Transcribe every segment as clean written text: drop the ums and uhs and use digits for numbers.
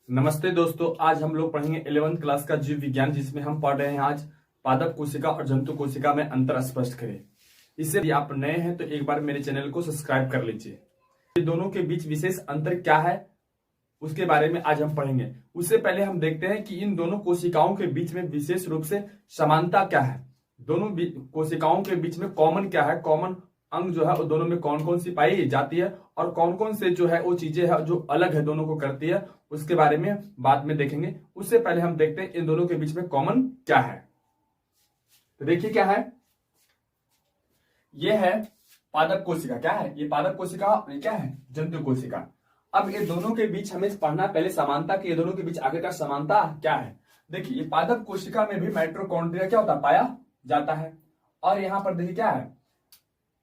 नमस्ते दोस्तों, आज हम लोग पढ़ेंगे 11वीं क्लास का जीव विज्ञान, जिसमें हम पढ़ रहे हैं आज पादप कोशिका और जंतु कोशिका में अंतर स्पष्ट करें। इससे यदि आप नए हैं तो एक बार मेरे चैनल को सब्सक्राइब कर लीजिए। ये दोनों के बीच विशेष अंतर क्या है उसके बारे में आज हम पढ़ेंगे। उससे पहले हम देखते हैं कि इन दोनों कोशिकाओं के बीच में विशेष रूप से समानता क्या है। दोनों कोशिकाओं के बीच में कॉमन क्या है, कॉमन अंग जो है वो दोनों में कौन कौन सी पाई जाती है और कौन कौन से जो है वो चीजें है जो अलग है दोनों को करती है, उसके बारे में बाद में देखेंगे। उससे पहले हम देखते हैं इन दोनों के बीच में कॉमन क्या है। तो देखिए क्या है, ये है पादप कोशिका। क्या है ये? पादप कोशिका। और ये क्या है? जंतु कोशिका। अब ये दोनों के बीच हमें पढ़ना पहले समानता की, ये दोनों के बीच आगे का समानता क्या है। देखिए ये पादप कोशिका में भी माइटोकॉन्ड्रिया क्या होता है, पाया जाता है। और यहां पर देखिए क्या है,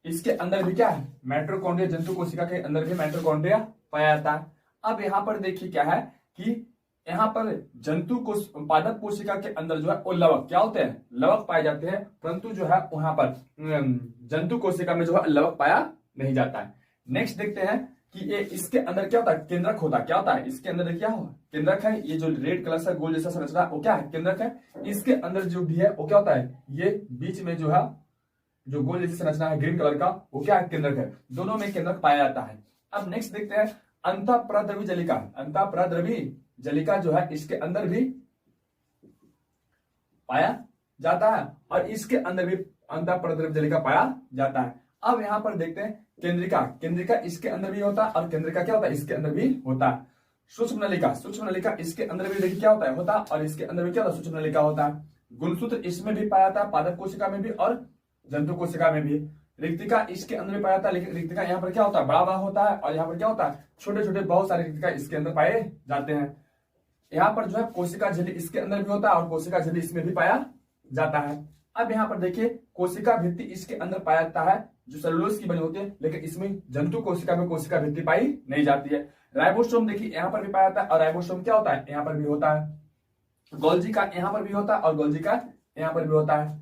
इसके अंदर भी क्या है, माइटोकॉन्ड्रिया। जंतु कोशिका के अंदर भी माइटोकॉन्ड्रिया पाया जाता है। अब यहाँ पर देखिए क्या है कि यहाँ पर जंतु को पादप कोशिका के अंदर जो है वो लवक क्या होते हैं, लवक पाए जाते हैं, परंतु जो है वहां पर जंतु कोशिका में जो है लवक पाया नहीं जाता है। नेक्स्ट देखते हैं कि ये इसके अंदर क्या होता है, केंद्रक होता है। क्या होता है इसके अंदर, क्या होगा, केंद्रक है। ये जो रेड कलर से गोल जैसा संरचना वो क्या है, केंद्रक है। इसके अंदर जो भी है वो क्या होता है, ये बीच में जो है जो गोल जैसी संरचना है ग्रीन कलर का, वो क्या है, केंद्रक है। दोनों में केंद्रक पाया जाता है। अब नेक्स्ट देखते हैं अंतःप्रद्रवी जलिका। अंतःप्रद्रवी जलिका जो है इसके अंदर भी पाया जाता है और इसके अंदर भी अंतःप्रद्रवी जलिका पाया जाता है। अब यहां पर देखते हैं केंद्रिका। केंद्रिका इसके अंदर भी होता है और केंद्रिका क्या होता है, इसके अंदर भी होता है। सूक्ष्म नलिका। सूक्ष्म नलिका इसके अंदर भी देखिए क्या होता है, होता है, और इसके अंदर भी क्या होता है, सूक्ष्म नलिका होता है। गुणसूत्र इसमें भी पाया जाता है, पादप कोशिका में भी और जंतु कोशिका में भी। रिक्तिका इसके अंदर भी पाया जाता है, लेकिन रिक्तिका यहाँ पर क्या होता है, बड़ा बड़ा होता है, और यहाँ पर क्या होता है, छोटे छोटे बहुत सारे रिक्तिका इसके अंदर पाए जाते हैं। यहाँ पर जो है कोशिका झिल्ली इसके अंदर भी होता है और कोशिका झिल्ली इसमें भी पाया जाता है। अब यहाँ पर देखिए कोशिका भित्ति इसके अंदर पाया जाता है जो सेलुलोज की बनी होती है, लेकिन इसमें जंतु कोशिका में कोशिका भित्ति पाई नहीं जाती है। राइबोसोम देखिए यहाँ पर भी पाया जाता है और राइबोसोम क्या होता है, यहाँ पर भी होता है। गोल्जी का यहाँ पर भी होता है और गोल्जी का यहाँ पर भी होता है।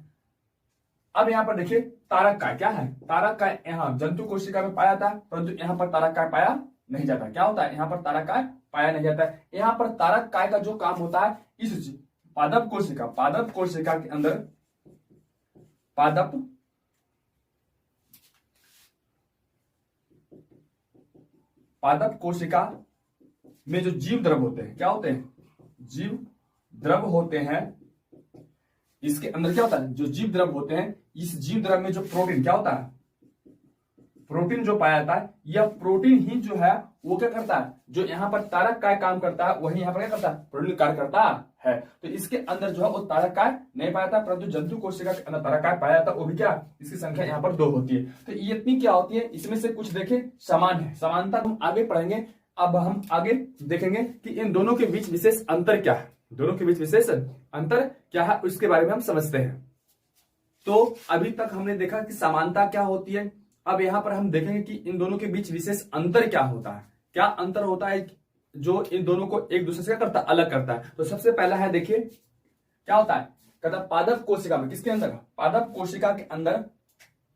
अब यहाँ पर देखिए तारक काय। क्या है, तारक काय यहाँ जंतु कोशिका में पाया जाता है, परंतु यहाँ पर तारक काय पाया नहीं जाता। क्या होता है, यहाँ पर तारक काय पाया नहीं जाता है। यहाँ पर तारक काय का जो काम होता है इस पादप कोशिका के अंदर पादप कोशिका में जो जीव द्रव होते हैं, क्या होते हैं, जीव द्रव होते हैं। इसके अंदर क्या होता है, जो जीव द्रव होते हैं, इस जीव द्रव में जो प्रोटीन क्या होता है, प्रोटीन जो पाया जाता है, यह प्रोटीन ही जो है वो क्या करता है, जो यहाँ पर तारक काय काम करता है वही यहाँ पर क्या करता है, प्रोटीन कार्य करता है। तो इसके अंदर जो है वो तारक काय नहीं पाया जाता, परंतु जंतु कोशिका के अंदर तारक काय पाया जाता है, वो भी क्या, इसकी संख्या यहाँ पर 2 होती है। तो ये इतनी क्या होती है, इसमें से कुछ देखे समान है। समानता हम आगे पढ़ेंगे। अब हम आगे देखेंगे कि इन दोनों के बीच विशेष अंतर क्या है, दोनों के बीच विशेष अंतर क्या है उसके बारे में हम समझते हैं। तो अभी तक हमने देखा कि समानता क्या होती है। अब यहां पर हम देखेंगे कि इन दोनों के बीच विशेष अंतर क्या होता है, क्या अंतर होता है जो इन दोनों को एक दूसरे से क्या करता है, अलग करता है। तो सबसे पहला है, देखिए क्या होता है, कहता है पादप कोशिका में, किसके अंदर, पादप कोशिका के अंदर,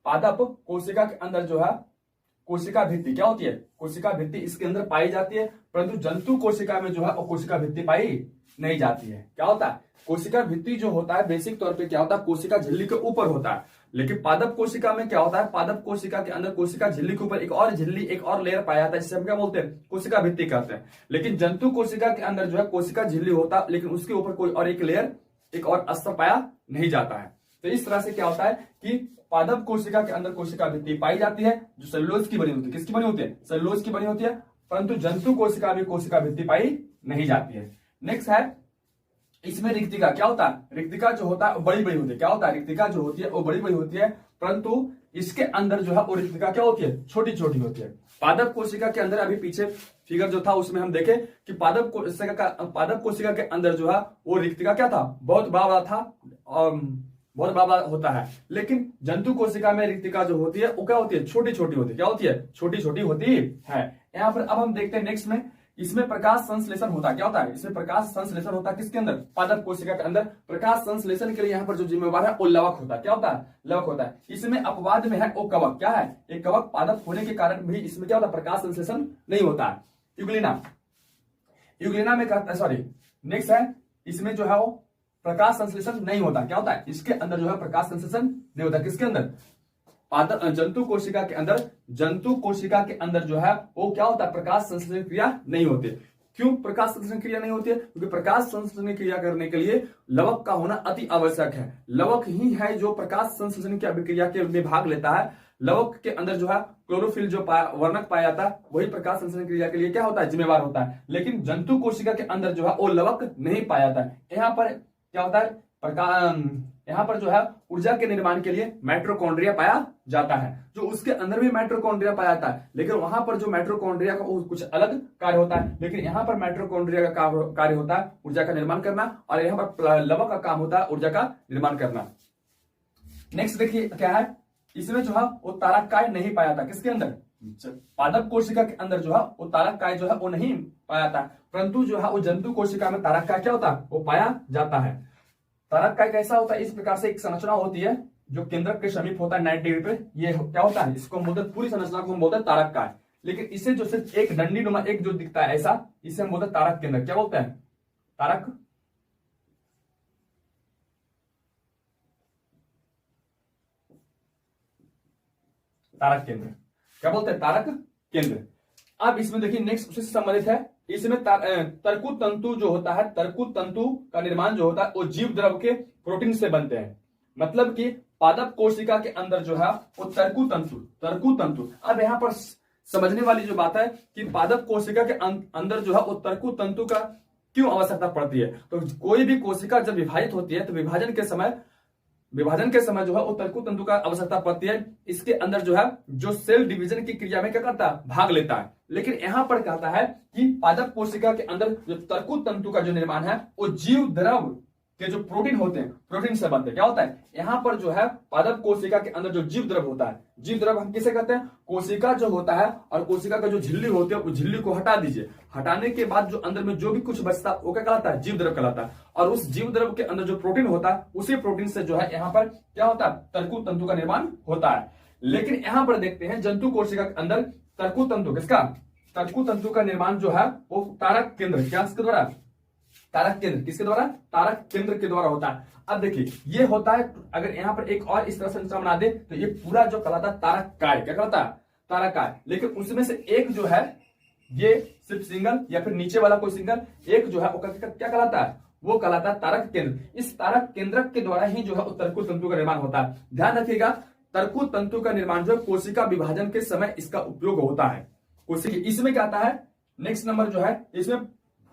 पादप कोशिका के अंदर जो है कोशिका भित्ति क्या होती है, कोशिका भित्ति इसके अंदर पाई जाती है, परंतु जंतु कोशिका में जो है वो कोशिका भित्ति पाई नहीं जाती है। क्या होता है, कोशिका भित्ति जो होता है बेसिक तौर पे क्या होता है, कोशिका झिल्ली के ऊपर होता है, लेकिन पादप कोशिका में क्या होता है, पादप कोशिका के अंदर कोशिका झिल्ली के ऊपर एक और झिल्ली, एक और लेयर पाया जाता है, जिसे हम क्या बोलते हैं, कोशिका भित्ति कहते हैं। लेकिन जंतु कोशिका के अंदर जो है कोशिका झिल्ली होता है, लेकिन उसके ऊपर कोई और एक लेयर, एक और अस्तर पाया नहीं जाता है। तो इस तरह से क्या होता है कि पादप कोशिका के अंदर कोशिका भित्ति पाई जाती है जो सेलुलोज की बनी होती है। किसकी बनी होती है, सेलुलोज की बनी होती है, परंतु जंतु कोशिका में कोशिका भित्ति पाई नहीं जाती है। नेक्स्ट है इसमें रिक्तिका। क्या होता है, रिक्तिका जो होता है वो बड़ी बड़ी होती है। क्या होता है, रिक्तिका जो होती है वो बड़ी बड़ी होती है, परंतु इसके अंदर जो है वो रिक्तिका क्या होती है, छोटी छोटी होती है। पादप कोशिका के अंदर अभी पीछे फिगर जो था उसमें हम देखे कि पादप कोशिका के अंदर जो है वो रिक्तिका क्या था, बहुत बड़ा था और बहुत बड़ा होता है। लेकिन जंतु कोशिका में रिक्तिका जो होती है वो क्या होती है, छोटी छोटी होती है। क्या होती है, छोटी छोटी होती है। यहाँ पर अब हम देखते हैं नेक्स्ट में, इसमें प्रकाश संश्लेषण होता है। क्या होता है, इसमें प्रकाश संश्लेषण होता है, किसके अंदर, पादप कोशिका के अंदर। प्रकाश संश्लेषण के लिए यहाँ पर जो जिम्मेवार है वो लवक होता है। क्या होता है, लवक होता है। इसमें अपवाद में है वो कवक। क्या है, एक कवक पादप होने के कारण भी इसमें क्या होता है, प्रकाश संश्लेषण नहीं होता है। यूग्लिना, यूग्लिना में कहता है, सॉरी नेक्स्ट है, इसमें जो है वो प्रकाश संश्लेषण नहीं होता। क्या होता है, इसके अंदर जो है प्रकाश संश्लेषण नहीं होता। किसके अंदर, जंतु कोशिका के अंदर, जंतु कोशिका के अंदर जो है वो क्या होता है, प्रकाश संश्लेषण क्रिया नहीं होती। क्यों प्रकाश संश्लेषण क्रिया नहीं होती है, क्योंकि प्रकाश संश्लेषण क्रिया करने के लिए लवक का होना अति आवश्यक है। लवक ही है जो प्रकाश संश्लेषण की अभिक्रिया के में भाग लेता है। लवक के अंदर जो है क्लोरोफिल जो वर्णक पाया जाता है वही प्रकाश संश्लेषण क्रिया के लिए क्या होता है, जिम्मेवार होता है। लेकिन जंतु कोशिका के अंदर जो है वो लवक नहीं पाया जाता है। यहाँ पर क्या होता है, यहाँ पर जो है ऊर्जा के निर्माण के लिए माइटोकॉन्ड्रिया पाया जाता है, जो उसके अंदर भी माइटोकॉन्ड्रिया पाया जाता है। लेकिन वहां पर जो माइटोकॉन्ड्रिया का कुछ अलग कार्य होता है, लेकिन यहाँ पर माइटोकॉन्ड्रिया का कार्य होता है ऊर्जा का निर्माण करना, और यहाँ पर लवक का काम होता है ऊर्जा का निर्माण करना। नेक्स्ट देखिए क्या है, इसमें जो है वो तारककाय नहीं पाया जाता। किसके अंदर, पादप कोशिका के अंदर जो है वो तारककाय जो है वो नहीं पाया जाता, परंतु जो है वो जंतु कोशिका में तारककाय क्या होता है, वो पाया जाता है। तारककाय कैसा होता है, इस प्रकार से एक संरचना होती है जो केंद्रक के समीप होता है 90 डिग्री पे। ये क्या होता है, इसको हम बोलते हैं, पूरी संरचना को हम बोलते हैं तारककाय। लेकिन इसे जो सिर्फ एक डंडी नुमा एक जो दिखता है ऐसा, इसे हम बोलते हैं तारक केंद्र। क्या बोलते हैं, तारक तारक केंद्र। क्या बोलते हैं, तारक केंद्र। अब इसमें देखिए नेक्स्ट उससे संबंधित है, इसमें तरकु तंतु जो होता है, तरकु तंतु का निर्माण जो होता है वो जीव द्रव के प्रोटीन से बनते हैं। मतलब कि पादप कोशिका के अंदर जो है वो तरकु तंतु। अब यहाँ पर समझने वाली जो बात है कि पादप कोशिका के अंदर जो है वो तरकु तंतु का क्यों आवश्यकता पड़ती है। तो कोई भी कोशिका जब विभाजित होती है तो विभाजन के समय जो है वो तरकु तंतु का आवश्यकता पड़ती है। इसके अंदर जो है जो सेल डिवीजन की क्रिया में क्या करता है, भाग लेता है। लेकिन यहां पर कहता है कि पादप कोशिका के अंदर जो तरकु तंतु का जो निर्माण है वो जीव द्रव के जो प्रोटीन होते हैं, प्रोटीन से बनते हैं। क्या होता है, यहाँ पर जो है पादप कोशिका के अंदर जो जीव द्रव होता है, जीव द्रव हम किसे कहते हैं, कोशिका जो होता है और कोशिका का जो झिल्ली होती है उस झिल्ली को हटा दीजिए। हटाने के बाद जो अंदर में जो भी कुछ बचता है वो क्या कहलाता है, जीव द्रव कहलाता है। और उस जीव द्रव के अंदर जो प्रोटीन होता है उसी प्रोटीन से जो है यहाँ पर क्या होता है, तरकु तंतु का निर्माण होता है। लेकिन यहाँ पर देखते हैं जंतु कोशिका के अंदर तरकु तंतु तरकु तंतु का निर्माण जो है वो तारक केंद्र, क्या इसके द्वारा, तारक केंद्र, किसके द्वारा, तारक केंद्र के द्वारा होता है। अब देखिए ये होता है, अगर यहाँ पर एक और इस तरह से बना दे तो ये पूरा जो कहलाता है तारककाय, क्या कहलाता है, तारककाय। लेकिन उसमें से एक जो है ये सिर्फ सिंगल या फिर नीचे वाला कोई सिंगल एक जो है वो क्या कहलाता है, वो कहलाता है तारक केंद्र। इस तारक केंद्र के द्वारा ही जो है तरकु तंतु का निर्माण होता है। ध्यान रखिएगा, तरकु तंतु का निर्माण जो है कोशिका विभाजन के समय इसका उपयोग होता है। इसमें क्या आता है, नेक्स्ट नंबर जो है, इसमें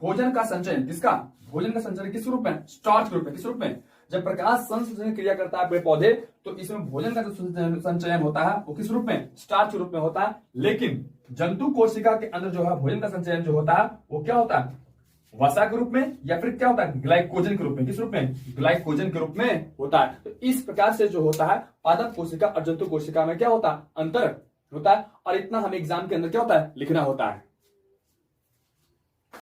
भोजन का संचयन, किसका, भोजन का संचयन किस रूप में, स्टार्च के रूप में। किस रूप में, जब प्रकाश संश्लेषण क्रिया करता है पेड़ पौधे तो इसमें भोजन का जो संचयन होता है वो किस रूप में, स्टार्च के रूप में होता है। लेकिन जंतु कोशिका के अंदर जो है भोजन का संचयन जो होता है वो क्या होता है, वसा के रूप में या फिर क्या होता है, ग्लाइकोजन के रूप में। किस रूप में, ग्लाइकोजन के रूप में होता है। तो इस प्रकार से जो होता है पादप कोशिका और जंतु कोशिका में क्या होता है, अंतर होता है। और इतना हमें एग्जाम के अंदर क्या होता है, लिखना होता है।